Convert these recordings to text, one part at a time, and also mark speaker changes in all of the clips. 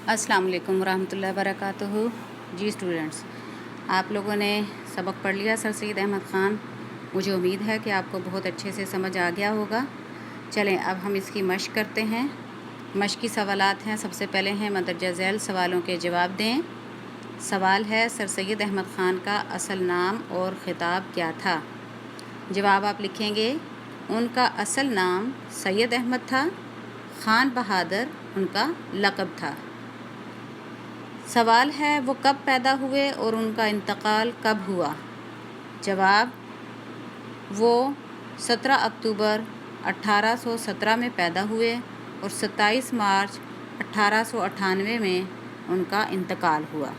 Speaker 1: अस्सलाम वालेकुम रहमतुल्लाहि व बरकातुहू। जी स्टूडेंट्स, आप लोगों ने सबक पढ़ लिया सर सैयद अहमद ख़ान। मुझे उम्मीद है कि आपको बहुत अच्छे से समझ आ गया होगा। चलें अब हम इसकी मश्क करते हैं। मश्की सवालात हैं। सबसे पहले हैं मंदरजा झैल सवालों के जवाब दें। सवाल है सर सैयद अहमद ख़ान का असल नाम और ख़िताब क्या था। जवाब आप लिखेंगे, उनका असल नाम सैयद अहमद था, ख़ान बहादुर उनका लक़ब था। सवाल है वो कब पैदा हुए और उनका इंतकाल कब हुआ। जवाब, वो 17 अक्टूबर 1817 में पैदा हुए और 27 मार्च 1898 में उनका इंतकाल हुआ।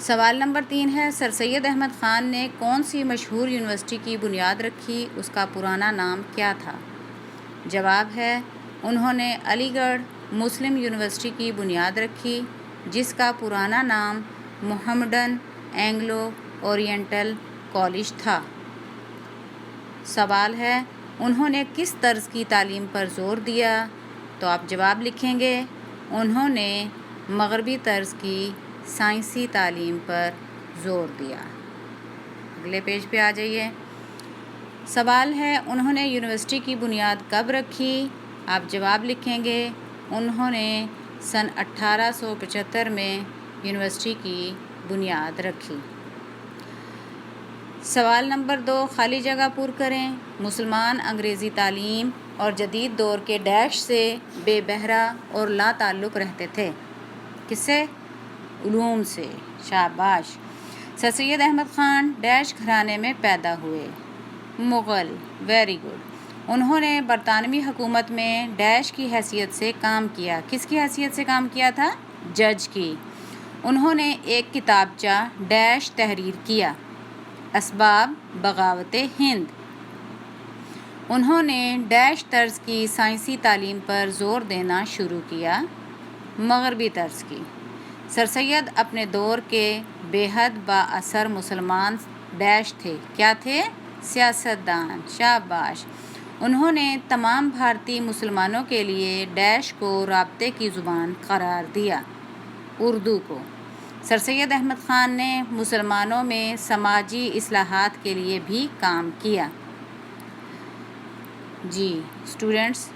Speaker 1: सवाल नंबर 3 है सर सैयद अहमद ख़ान ने कौन सी मशहूर यूनिवर्सिटी की बुनियाद रखी, उसका पुराना नाम क्या था। जवाब है, उन्होंने अलीगढ़ मुस्लिम यूनिवर्सिटी की बुनियाद रखी, जिसका पुराना नाम मोहम्मडन एंग्लो ओरिएंटल कॉलेज था। सवाल है, उन्होंने किस तर्ज की तालीम पर ज़ोर दिया। तो आप जवाब लिखेंगे, उन्होंने मगरबी तर्ज की साइंसी तालीम पर ज़ोर दिया। अगले पेज पे आ जाइए। सवाल है, उन्होंने यूनिवर्सिटी की बुनियाद कब रखी। आप जवाब लिखेंगे, उन्होंने सन 1875 में यूनिवर्सिटी की बुनियाद रखी। सवाल नंबर 2, खाली जगह पुर करें। मुसलमान अंग्रेज़ी तालीम और जदीद दौर के डैश से बेबहरा और ला ताल्लुक़ रहते थे। किससे? उलूम से। शाबाश। सर सैयद अहमद ख़ान डैश घराने में पैदा हुए। मुग़ल। Very good. उन्होंने बरतानवी हुकूमत में डैश की हैसियत से काम किया। किसकी हैसियत से काम किया था? जज की। उन्होंने एक किताबचा डैश तहरीर किया, असबाब बगावत हिंद। उन्होंने डैश तर्ज की साइंसी तालीम पर ज़ोर देना शुरू किया, मगरबी तर्ज की। सर सैयद अपने दौर के बेहद बाअसर मुसलमान डैश थे। क्या थे? सियासतदान। शाबाश। उन्होंने तमाम भारतीय मुसलमानों के लिए डैश को राब्ते की ज़ुबान करार दिया, उर्दू को। सर सैयद अहमद ख़ान ने मुसलमानों में समाजी इस्लाहात के लिए भी काम किया। जी स्टूडेंट्स,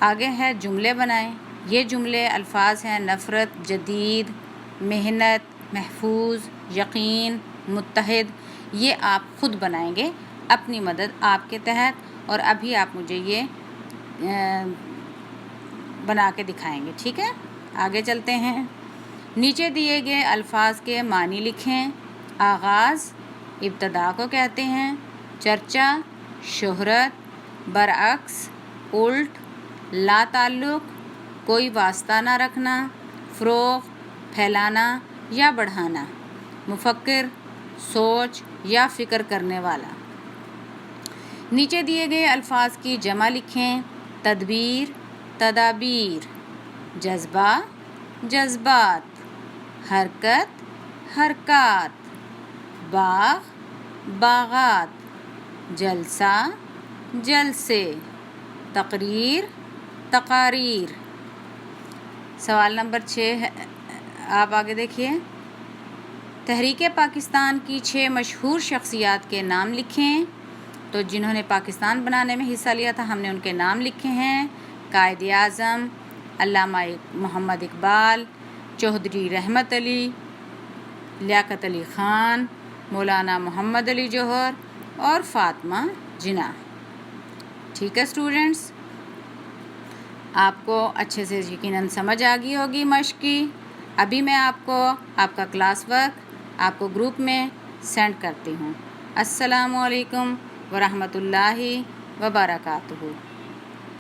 Speaker 1: आगे है जुमले बनाएं। ये जुमले अल्फाज हैं नफ़रत, जदीद, मेहनत, महफूज, यकीन, मुत्तहिद। ये आप ख़ुद बनाएंगे अपनी मदद आपके तहत, और अभी आप मुझे ये बना के दिखाएंगे। ठीक है, आगे चलते हैं। नीचे दिए गए अल्फाज के मानी लिखें। आगाज़ इब्तदा को कहते हैं। चर्चा, शोहरत, बरअक्स, उल्ट, ला ताल्लुक़, कोई वास्ता ना रखना, फ़रोग़, फैलाना या बढ़ाना, मुफ़क्किर, सोच या फ़िक्र करने वाला। नीचे दिए गए अल्फाज की जमा लिखें। तदबीर, तदाबीर, जज्बा, जज्बात, हरकत, हरकात, बाग़, बाग़ात, जलसा, जलसे, तकरीर, तकारीर। सवाल नंबर 6 है, आप आगे देखिए। तहरीक पाकिस्तान की 6 मशहूर शख्सियात के नाम लिखें। तो जिन्होंने पाकिस्तान बनाने में हिस्सा लिया था, हमने उनके नाम लिखे हैं। कायदे आज़म, अल्लामा मोहम्मद इकबाल, चौधरी रहमत अली, लियाकत अली ख़ान, मौलाना मोहम्मद अली जौहर और फ़ातिमा जिन्ना। ठीक है स्टूडेंट्स, आपको अच्छे से यकीनन समझ आ गई होगी मश्क की। अभी मैं आपको आपका क्लास वर्क आपको ग्रुप में सेंड करती हूँ। अस्सलामु अलैकुम व रहमतुल्लाहि व बरकातुहू।